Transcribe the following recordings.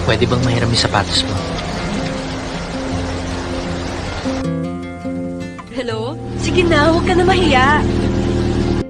Pwede bang mahiram yung sapatos mo? Hello? Sige na, huwag ka na mahiya.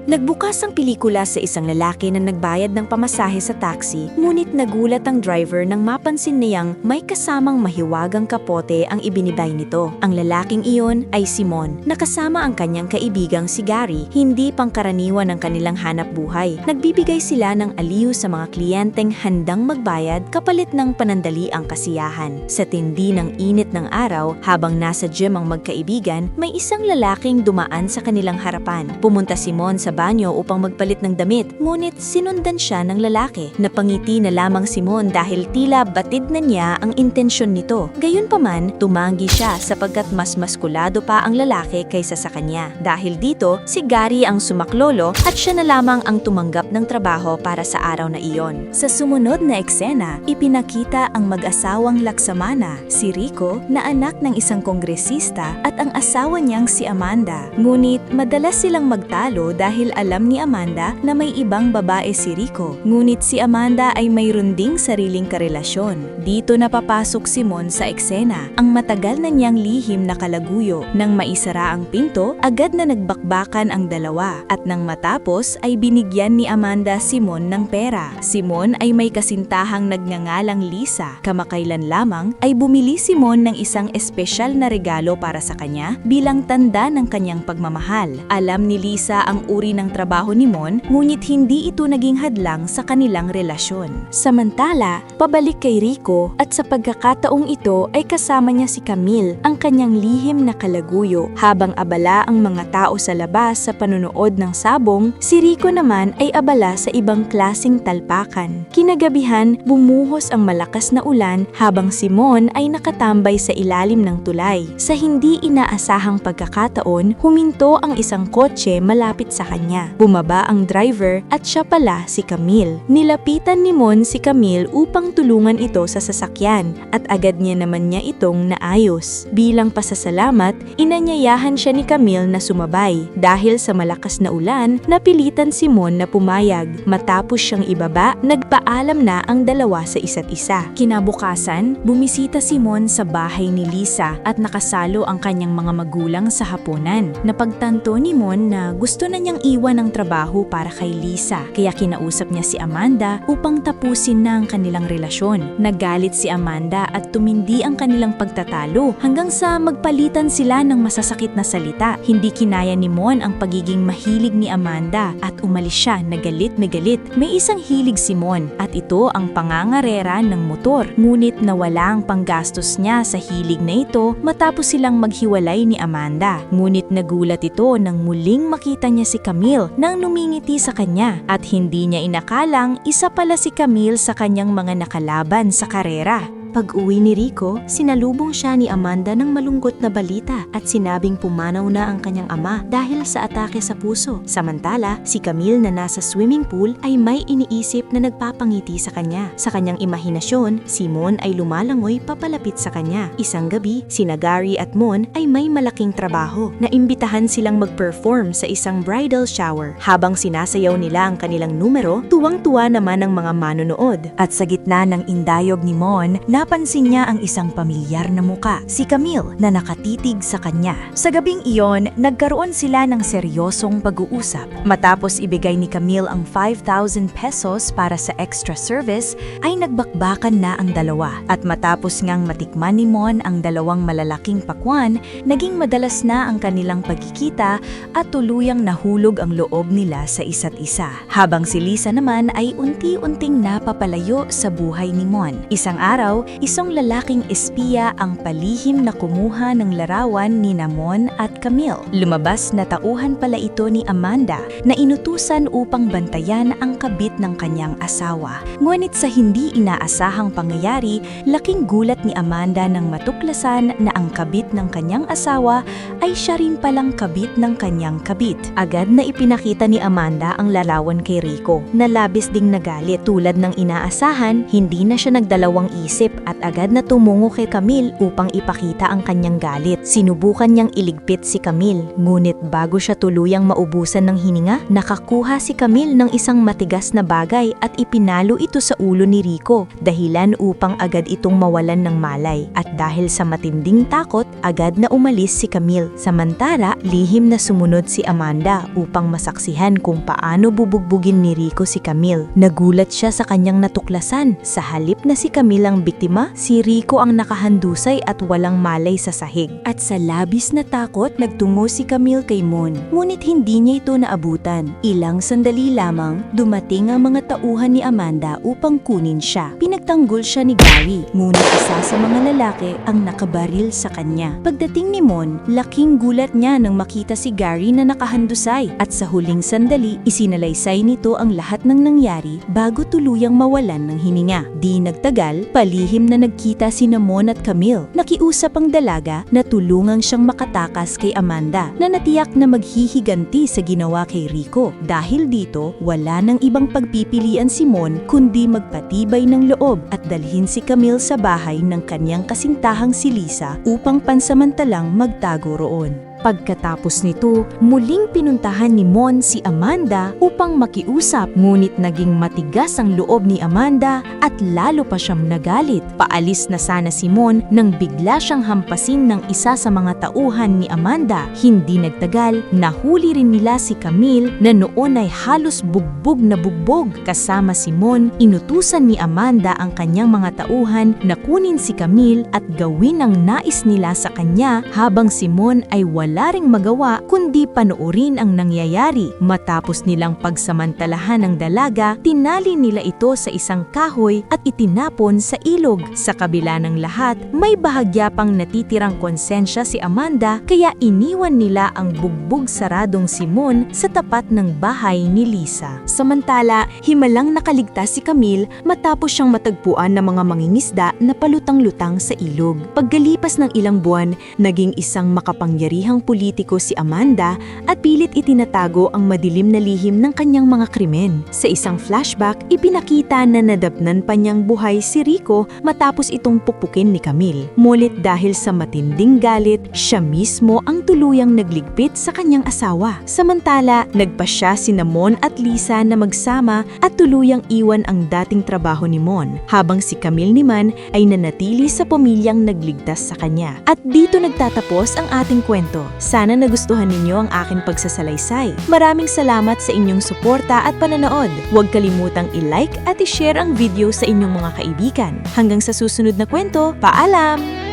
Nagbukas ang pelikula sa isang lalaki na nagbayad ng pamasahe sa taxi, ngunit nagulat ang driver nang mapansin niyang may kasamang mahiwagang kapote ang ibinibay nito. Ang lalaking iyon ay Simon, nakasama ang kanyang kaibigang si Gary, hindi pangkaraniwan ang kanilang hanap buhay. Nagbibigay sila ng aliw sa mga kliyenteng handang magbayad kapalit ng panandaliang kasiyahan. Sa tindi ng init ng araw, habang nasa gym ang magkaibigan, may isang lalaking dumaan sa kanilang harapan. Pumunta Simon sa banyo upang magpalit ng damit, ngunit sinundan siya ng lalaki. Napangiti na lamang Simon dahil tila batid na niya ang intensyon nito. Gayunpaman, tumanggi siya sapagkat mas maskulado pa ang lalaki kaysa sa kanya. Dahil dito, si Gary ang sumaklolo at siya na lamang ang tumanggap ng trabaho para sa araw na iyon. Sa sumunod na eksena, ipinakita ang mag-asawang Laksamana, si Rico na anak ng isang kongresista at ang asawa niyang si Amanda. Ngunit madalas silang magtalo dahil alam ni Amanda na may ibang babae si Rico. Ngunit si Amanda ay mayroon ding sariling karelasyon. Dito napapasok si Mon sa eksena, ang matagal na niyang lihim na kalaguyo. Nang maisara ang pinto, agad na nagbakbakan ang dalawa. At nang matapos ay binigyan ni Amanda si Mon ng pera. Si Mon ay may kasintahang nagngangalang Lisa. Kamakailan lamang ay bumili si Mon ng isang espesyal na regalo para sa kanya bilang tanda ng kanyang pagmamahal. Alam ni Lisa ang uri ng trabaho ni Mon, ngunit hindi ito naging hadlang sa kanilang relasyon. Samantala, pabalik kay Rico at sa pagkakataong ito ay kasama niya si Camille, ang kanyang lihim na kalaguyo. Habang abala ang mga tao sa labas sa panunood ng sabong, si Rico naman ay abala sa ibang klaseng talpakan. Kinagabihan, bumuhos ang malakas na ulan habang si Mon ay nakatambay sa ilalim ng tulay. Sa hindi inaasahang pagkakataon, huminto ang isang kotse malapit sa kanya. Bumaba ang driver at siya pala si Camille. Nilapitan ni Mon si Camille upang tulungan ito sa sasakyan at agad niya naman niya itong naayos. Bilang pasasalamat, inanyayahan siya ni Camille na sumabay. Dahil sa malakas na ulan, napilitan si Mon na pumayag. Matapos siyang ibaba, nagpaalam na ang dalawa sa isa't isa. Kinabukasan, bumisita si Mon sa bahay ni Lisa at nakasalo ang kanyang mga magulang sa hapunan. Napagtanto ni Mon na gusto na niyang iwan ang trabaho para kay Lisa, kaya kinausap niya si Amanda upang tapusin na ang kanilang relasyon. Nagalit si Amanda at tumindi ang kanilang pagtatalo hanggang sa magpalitan sila ng masasakit na salita. Hindi kinaya ni Mon ang pagiging mahilig ni Amanda at umalis siya na galit na galit. May isang hilig si Mon at ito ang pangangarera ng motor. Ngunit nawala ang panggastos niya sa hilig na ito matapos silang maghiwalay ni Amanda. Ngunit nagulat ito nang muling makita niya si Camille nang numingiti sa kanya at hindi niya inakalang isa pala si Camille sa kanyang mga nakalaban sa karera. Pag-uwi ni Rico, sinalubong siya ni Amanda ng malungkot na balita at sinabing pumanaw na ang kanyang ama dahil sa atake sa puso. Samantala, si Camille na nasa swimming pool ay may iniisip na nagpapangiti sa kanya. Sa kanyang imahinasyon, si Mon ay lumalangoy papalapit sa kanya. Isang gabi, sina Gary at Mon ay may malaking trabaho. Naimbitahan silang mag-perform sa isang bridal shower. Habang sinasayaw nila ang kanilang numero, tuwang-tuwa naman ang mga manonood. At sa gitna ng indayog ni Mon, napansin niya ang isang pamilyar na muka, si Camille, na nakatitig sa kanya. Sa gabing iyon, nagkaroon sila ng seryosong pag-uusap. Matapos ibigay ni Camille ang 5,000 pesos para sa extra service, ay nagbakbakan na ang dalawa. At matapos ngang matikman ni Mon ang dalawang malalaking pakwan, naging madalas na ang kanilang pagkikita at tuluyang nahulog ang loob nila sa isa't isa. Habang si Lisa naman ay unti-unting napapalayo sa buhay ni Mon. Isang araw, isang lalaking espiya ang palihim na kumuha ng larawan ni Mon at Camille. Lumabas na tauhan pala ito ni Amanda na inutusan upang bantayan ang kabit ng kanyang asawa. Ngunit sa hindi inaasahang pangyayari, laking gulat ni Amanda nang matuklasan na ang kabit ng kanyang asawa ay siya rin palang kabit ng kanyang kabit. Agad na ipinakita ni Amanda ang larawan kay Rico na labis ding nagalit. Tulad ng inaasahan, hindi na siya nagdalawang isip at agad na tumungo kay Camille upang ipakita ang kanyang galit. Sinubukan niyang iligpit si Camille, ngunit bago siya tuluyang maubusan ng hininga, nakakuha si Camille ng isang matigas na bagay at ipinalo ito sa ulo ni Rico, dahilan upang agad itong mawalan ng malay. At dahil sa matinding takot, agad na umalis si Camille. Samantala, lihim na sumunod si Amanda upang masaksihan kung paano bubugbugin ni Rico si Camille. Nagulat siya sa kanyang natuklasan. Sa halip na si Camille ang biktima, si Rico ang nakahandusay at walang malay sa sahig. At sa labis na takot, nagtungo si Camille kay Mon. Ngunit hindi niya ito naabutan. Ilang sandali lamang, dumating ang mga tauhan ni Amanda upang kunin siya. Pinagtanggol siya ni Gary, ngunit isa sa mga lalaki ang nakabaril sa kanya. Pagdating ni Mon, laking gulat niya nang makita si Gary na nakahandusay at sa huling sandali, isinalaysay nito ang lahat ng nangyari bago tuluyang mawalan ng hininga. Di nagtagal, palihim na nagkita sina Mon at Camille. Nakiusap ang dalaga na tulungang siyang makatakas kay Amanda na natiyak na maghihiganti sa ginawa kay Rico. Dahil dito, wala nang ibang pagpipilian si Mon kundi magpatibay ng loob at dalhin si Camille sa bahay ng kanyang kasintahang si Lisa upang pansamantalang magtago roon. Pagkatapos nito, muling pinuntahan ni Mon si Amanda upang makiusap, ngunit naging matigas ang loob ni Amanda at lalo pa siyang nagalit. Paalis na sana si Mon nang bigla siyang hampasin ng isa sa mga tauhan ni Amanda. Hindi nagtagal, nahuli rin nila si Camille na noon ay halos bugbog na bugbog. Kasama si Mon, inutusan ni Amanda ang kanyang mga tauhan na kunin si Camille at gawin ang nais nila sa kanya, habang si Mon ay wala ring magawa kundi panoorin ang nangyayari. Matapos nilang pagsamantalahan ng dalaga, tinali nila ito sa isang kahoy at itinapon sa ilog. Sa kabila ng lahat, may bahagya pang natitirang konsensya si Amanda, kaya iniwan nila ang bugbog saradong si Mon sa tapat ng bahay ni Lisa. Samantala, himalang nakaligtas si Camille matapos siyang matagpuan ng mga mangingisda na palutang-lutang sa ilog. Pagkalipas ng ilang buwan, naging isang makapangyarihang politiko si Amanda at pilit itinatago ang madilim na lihim ng kanyang mga krimen. Sa isang flashback, ipinakita na nadapnan pa niyang buhay si Rico matapos itong pukpukin ni Camille. Mulit dahil sa matinding galit, siya mismo ang tuluyang nagligpit sa kanyang asawa. Samantala, nagpasya sina Mon at Lisa na magsama at tuluyang iwan ang dating trabaho ni Mon, habang si Camille naman ay nanatili sa pamilyang nagligtas sa kanya. At dito nagtatapos ang ating kwento. Sana nagustuhan ninyo ang aking pagsasalaysay. Maraming salamat sa inyong suporta at pananood. Huwag kalimutang i-like at i-share ang video sa inyong mga kaibigan. Hanggang sa susunod na kwento, paalam!